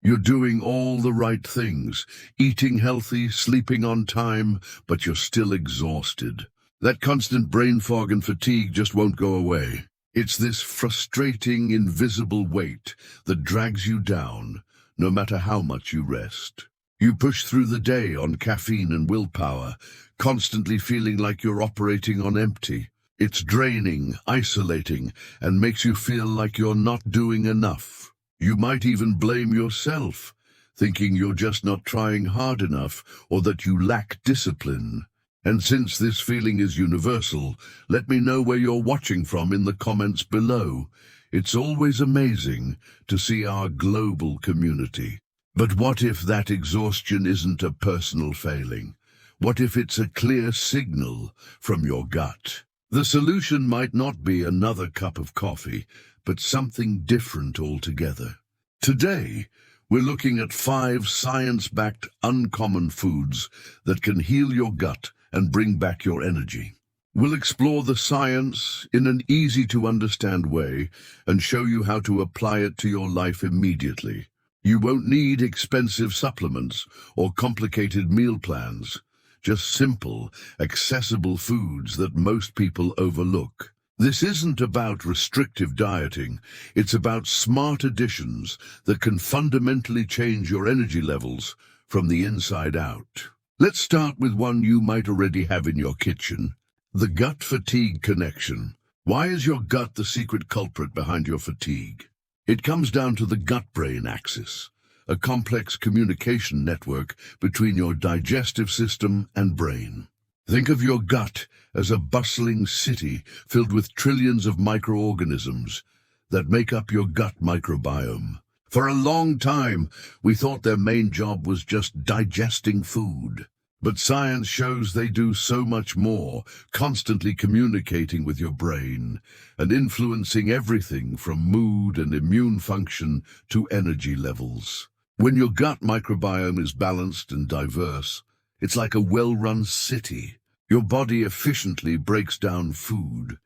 You're doing all the right things, eating healthy, sleeping on time, but you're still exhausted. That constant brain fog and fatigue just won't go away. It's this frustrating, invisible weight that drags you down, no matter how much you rest. You push through the day on caffeine and willpower, constantly feeling like you're operating on empty. It's draining, isolating, and makes you feel like you're not doing enough. You might even blame yourself, thinking you're just not trying hard enough or that you lack discipline. And since this feeling is universal, let me know where you're watching from in the comments below. It's always amazing to see our global community. But what if that exhaustion isn't a personal failing? What if it's a clear signal from your gut? The solution might not be another cup of coffee, but something different altogether. Today, we're looking at 5 science-backed uncommon foods that can heal your gut and bring back your energy. We'll explore the science in an easy-to-understand way and show you how to apply it to your life immediately. You won't need expensive supplements or complicated meal plans. Just simple, accessible foods that most people overlook. This isn't about restrictive dieting, it's about smart additions that can fundamentally change your energy levels from the inside out. Let's start with one you might already have in your kitchen, the gut-fatigue connection. Why is your gut the secret culprit behind your fatigue? It comes down to the gut-brain axis, a complex communication network between your digestive system and brain. Think of your gut as a bustling city filled with trillions of microorganisms that make up your gut microbiome. For a long time, we thought their main job was just digesting food. But science shows they do so much more, constantly communicating with your brain and influencing everything from mood and immune function to energy levels. When your gut microbiome is balanced and diverse, it's like a well-run city. Your body efficiently breaks down food,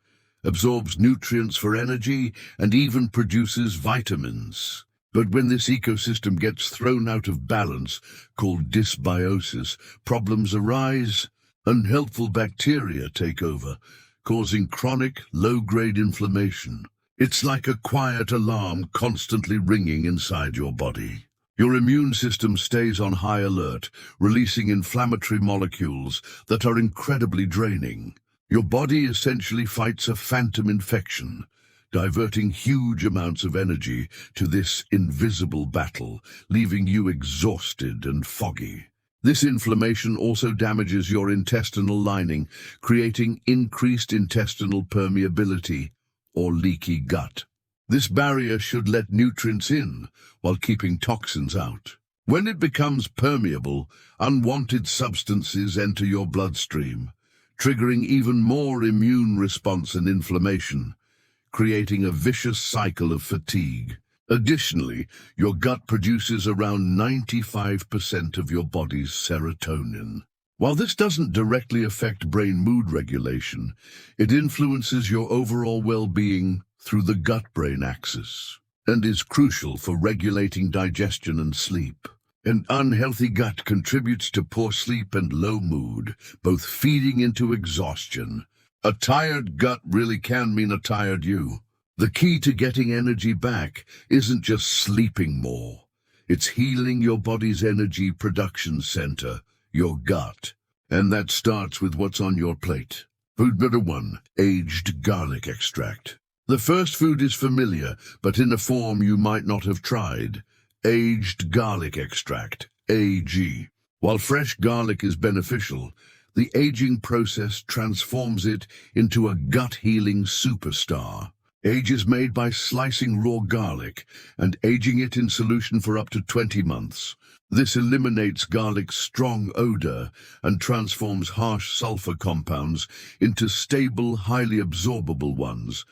absorbs nutrients for energy, and even produces vitamins. But when this ecosystem gets thrown out of balance, called dysbiosis, problems arise. Unhelpful bacteria take over, causing chronic, low-grade inflammation. It's like a quiet alarm constantly ringing inside your body. Your immune system stays on high alert, releasing inflammatory molecules that are incredibly draining. Your body essentially fights a phantom infection, diverting huge amounts of energy to this invisible battle, leaving you exhausted and foggy. This inflammation also damages your intestinal lining, creating increased intestinal permeability or leaky gut. This barrier should let nutrients in while keeping toxins out. When it becomes permeable, unwanted substances enter your bloodstream, triggering even more immune response and inflammation, creating a vicious cycle of fatigue. Additionally, your gut produces around 95% of your body's serotonin. While this doesn't directly affect brain mood regulation, it influences your overall well-being through the gut-brain axis and is crucial for regulating digestion and sleep. An unhealthy gut contributes to poor sleep and low mood, both feeding into exhaustion. A tired gut really can mean a tired you. The key to getting energy back isn't just sleeping more. It's healing your body's energy production center, your gut. And that starts with what's on your plate. Food number 1, aged garlic extract. The first food is familiar, but in a form you might not have tried. Aged garlic extract, AG. While fresh garlic is beneficial, the aging process transforms it into a gut-healing superstar. Age is made by slicing raw garlic and aging it in solution for up to 20 months. This eliminates garlic's strong odor and transforms harsh sulfur compounds into stable, highly absorbable ones,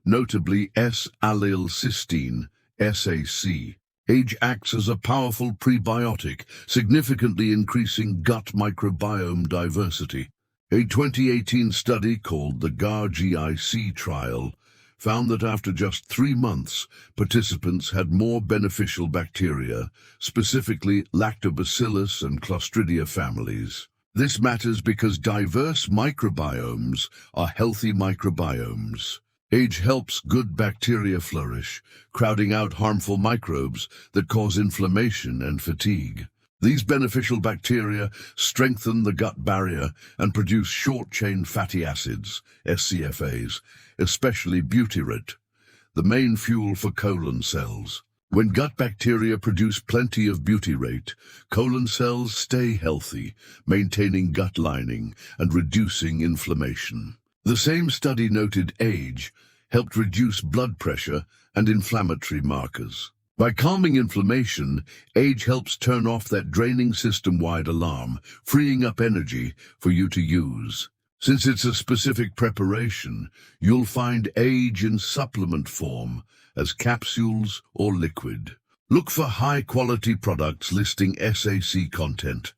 notably S-allylcysteine, SAC. Age acts as a powerful prebiotic, significantly increasing gut microbiome diversity. A 2018 study called the GAR-GIC trial found that after just 3 months, participants had more beneficial bacteria, specifically Lactobacillus and Clostridia families. This matters because diverse microbiomes are healthy microbiomes. Age helps good bacteria flourish, crowding out harmful microbes that cause inflammation and fatigue. These beneficial bacteria strengthen the gut barrier and produce short-chain fatty acids, SCFAs, especially butyrate, the main fuel for colon cells. When gut bacteria produce plenty of butyrate, colon cells stay healthy, maintaining gut lining and reducing inflammation. The same study noted age helped reduce blood pressure and inflammatory markers. By calming inflammation, age helps turn off that draining system-wide alarm, freeing up energy for you to use. Since it's a specific preparation, you'll find age in supplement form, as capsules or liquid. Look for high-quality products listing SAC content.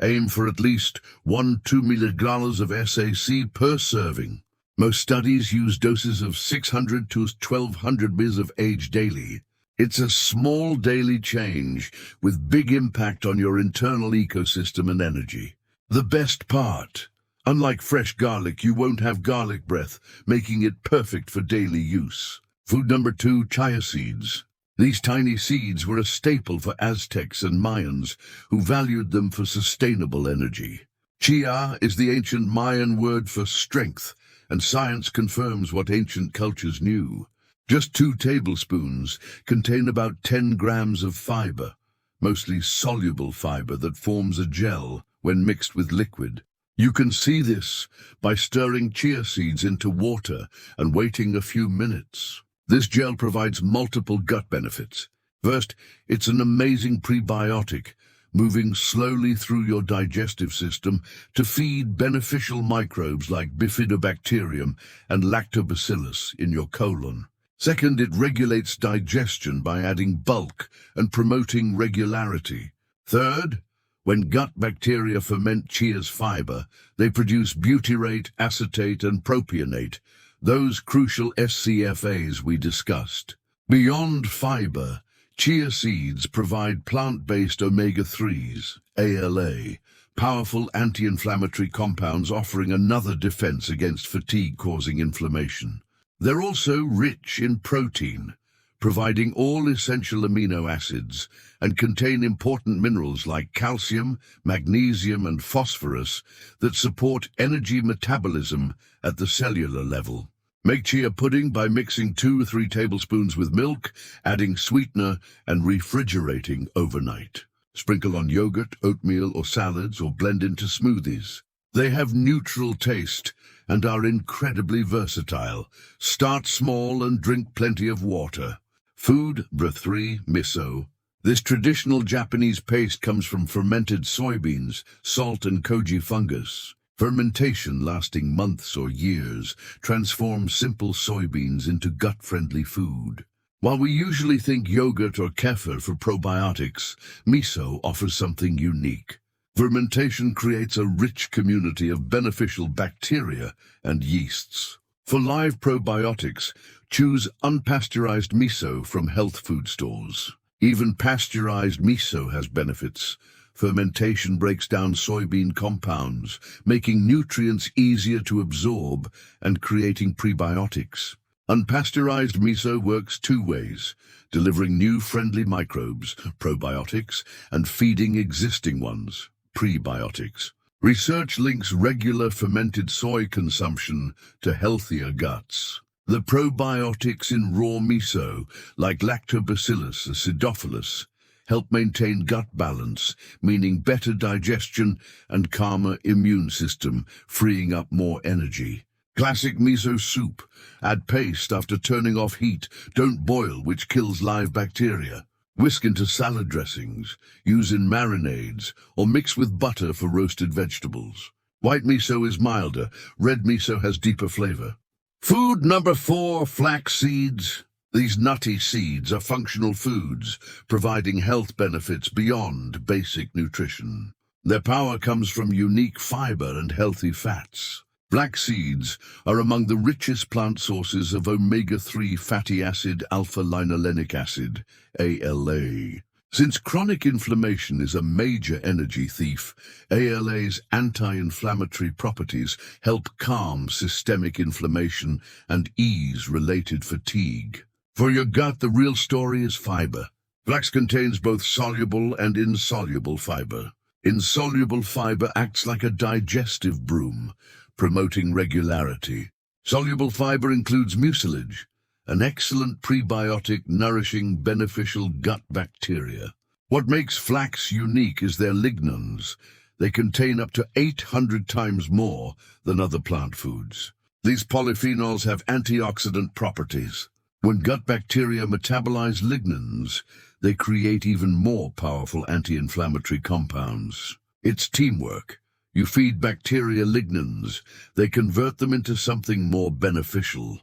Aim for at least 1-2 milligrams of SAC per serving. Most studies use doses of 600 to 1200 mg of age daily. It's a small daily change with big impact on your internal ecosystem and energy. The best part, unlike fresh garlic, you won't have garlic breath, making it perfect for daily use. Food number 2, chia seeds. These tiny seeds were a staple for Aztecs and Mayans, who valued them for sustainable energy. Chia is the ancient Mayan word for strength, and science confirms what ancient cultures knew. Just 2 tablespoons contain about 10 grams of fiber, mostly soluble fiber that forms a gel when mixed with liquid. You can see this by stirring chia seeds into water and waiting a few minutes. This gel provides multiple gut benefits. First, it's an amazing prebiotic, moving slowly through your digestive system to feed beneficial microbes like bifidobacterium and lactobacillus in your colon. Second, it regulates digestion by adding bulk and promoting regularity. Third, when gut bacteria ferment chia's fiber, they produce butyrate, acetate, and propionate, those crucial SCFAs we discussed. Beyond fiber, chia seeds provide plant-based omega-3s, ALA, powerful anti-inflammatory compounds offering another defense against fatigue-causing inflammation. They're also rich in protein, providing all essential amino acids, and contain important minerals like calcium, magnesium, and phosphorus that support energy metabolism at the cellular level. Make chia pudding by mixing 2 or 3 tablespoons with milk, adding sweetener, and refrigerating overnight. Sprinkle on yogurt, oatmeal, or salads, or blend into smoothies. They have neutral taste and are incredibly versatile. Start small and drink plenty of water. Food number 3, miso. This traditional Japanese paste comes from fermented soybeans, salt, and koji fungus. Fermentation lasting months or years transforms simple soybeans into gut-friendly food. While we usually think yogurt or kefir for probiotics, miso offers something unique. Fermentation creates a rich community of beneficial bacteria and yeasts. For live probiotics, choose unpasteurized miso from health food stores. Even pasteurized miso has benefits. Fermentation breaks down soybean compounds, making nutrients easier to absorb and creating prebiotics. Unpasteurized miso works 2 ways, delivering new friendly microbes, probiotics, and feeding existing ones, prebiotics. Research links regular fermented soy consumption to healthier guts. The probiotics in raw miso, like Lactobacillus acidophilus, help maintain gut balance, meaning better digestion and calmer immune system, freeing up more energy. Classic miso soup. Add paste after turning off heat. Don't boil, which kills live bacteria. Whisk into salad dressings, use in marinades, or mix with butter for roasted vegetables. White miso is milder. Red miso has deeper flavor. Food number 4, flax seeds. These nutty seeds are functional foods, providing health benefits beyond basic nutrition. Their power comes from unique fiber and healthy fats. Flax seeds are among the richest plant sources of omega-3 fatty acid alpha-linolenic acid, ALA. Since chronic inflammation is a major energy thief, ALA's anti-inflammatory properties help calm systemic inflammation and ease related fatigue. For your gut, the real story is fiber. Flax contains both soluble and insoluble fiber. Insoluble fiber acts like a digestive broom, promoting regularity. Soluble fiber includes mucilage, an excellent prebiotic nourishing beneficial gut bacteria. What makes flax unique is their lignans. They contain up to 800 times more than other plant foods. These polyphenols have antioxidant properties. When gut bacteria metabolize lignans, they create even more powerful anti-inflammatory compounds. It's teamwork. You feed bacteria lignans, they convert them into something more beneficial.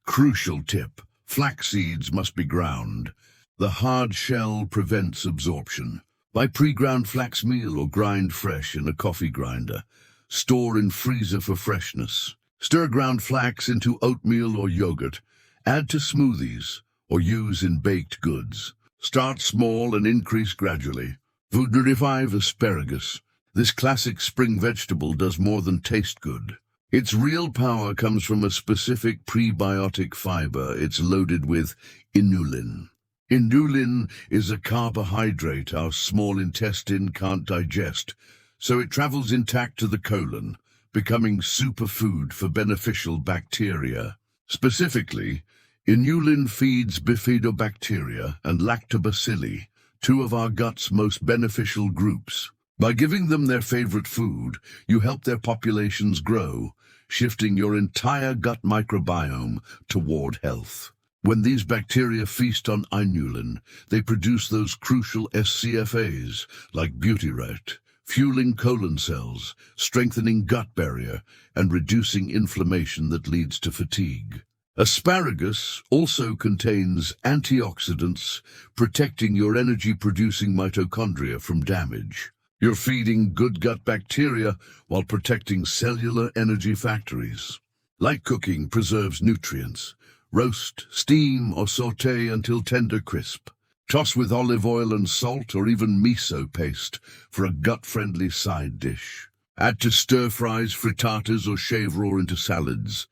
Crucial tip: flax seeds must be ground. The hard shell prevents absorption. Buy pre-ground flax meal or grind fresh in a coffee grinder. Store in freezer for freshness. Stir ground flax into oatmeal or yogurt. Add to smoothies or use in baked goods. Start small and increase gradually. Food 5 asparagus. This classic spring vegetable does more than taste good. Its real power comes from a specific prebiotic fiber. It's loaded with inulin. Inulin is a carbohydrate our small intestine can't digest, so it travels intact to the colon, becoming superfood for beneficial bacteria. Specifically, inulin feeds bifidobacteria and lactobacilli, two of our gut's most beneficial groups. By giving them their favorite food, you help their populations grow, shifting your entire gut microbiome toward health. When these bacteria feast on inulin, they produce those crucial SCFAs, like butyrate, fueling colon cells, strengthening gut barrier, and reducing inflammation that leads to fatigue. Asparagus also contains antioxidants, protecting your energy-producing mitochondria from damage. You're feeding good gut bacteria while protecting cellular energy factories. Light cooking preserves nutrients. Roast, steam, or sauté until tender crisp. Toss with olive oil and salt or even miso paste for a gut-friendly side dish. Add to stir-fries, frittatas, or shave raw into salads.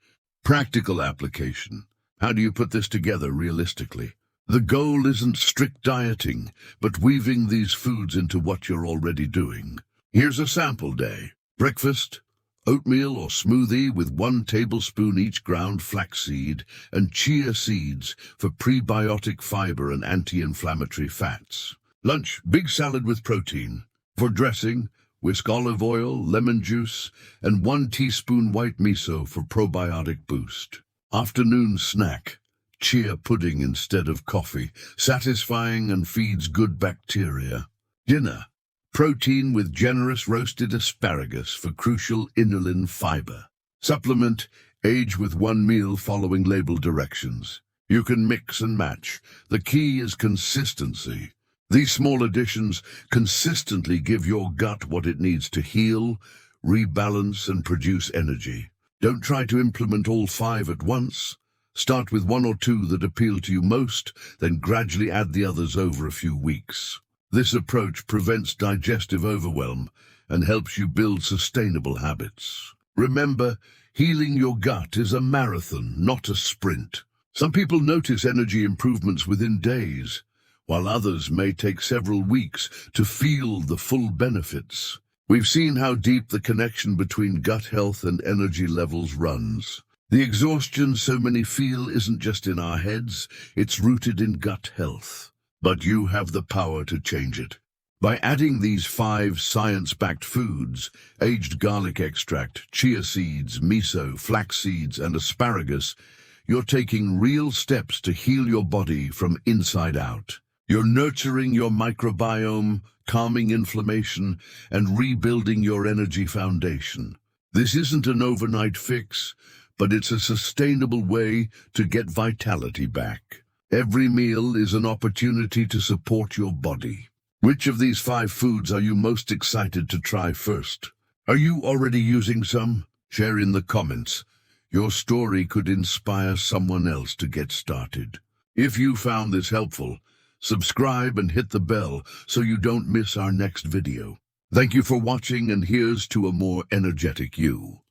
Practical application. How do you put this together realistically? The goal isn't strict dieting, but weaving these foods into what you're already doing. Here's a sample day. Breakfast: oatmeal or smoothie with 1 tablespoon each ground flaxseed and chia seeds for prebiotic fiber and anti-inflammatory fats. Lunch: big salad with protein. For dressing, whisk olive oil, lemon juice, and 1 teaspoon white miso for probiotic boost. Afternoon snack: chia pudding instead of coffee, satisfying and feeds good bacteria. Dinner: protein with generous roasted asparagus for crucial inulin fiber. Supplement: age with 1 meal following label directions. You can mix and match. The key is consistency. These small additions consistently give your gut what it needs to heal, rebalance, and produce energy. Don't try to implement all 5 at once. Start with 1 or 2 that appeal to you most, then gradually add the others over a few weeks. This approach prevents digestive overwhelm and helps you build sustainable habits. Remember, healing your gut is a marathon, not a sprint. Some people notice energy improvements within days, while others may take several weeks to feel the full benefits. We've seen how deep the connection between gut health and energy levels runs. The exhaustion so many feel isn't just in our heads, it's rooted in gut health. But you have the power to change it. By adding these 5 science-backed foods, aged garlic extract, chia seeds, miso, flax seeds, and asparagus, you're taking real steps to heal your body from inside out. You're nurturing your microbiome, calming inflammation, and rebuilding your energy foundation. This isn't an overnight fix, but it's a sustainable way to get vitality back. Every meal is an opportunity to support your body. Which of these 5 foods are you most excited to try first? Are you already using some? Share in the comments. Your story could inspire someone else to get started. If you found this helpful, subscribe and hit the bell so you don't miss our next video. Thank you for watching, and here's to a more energetic you.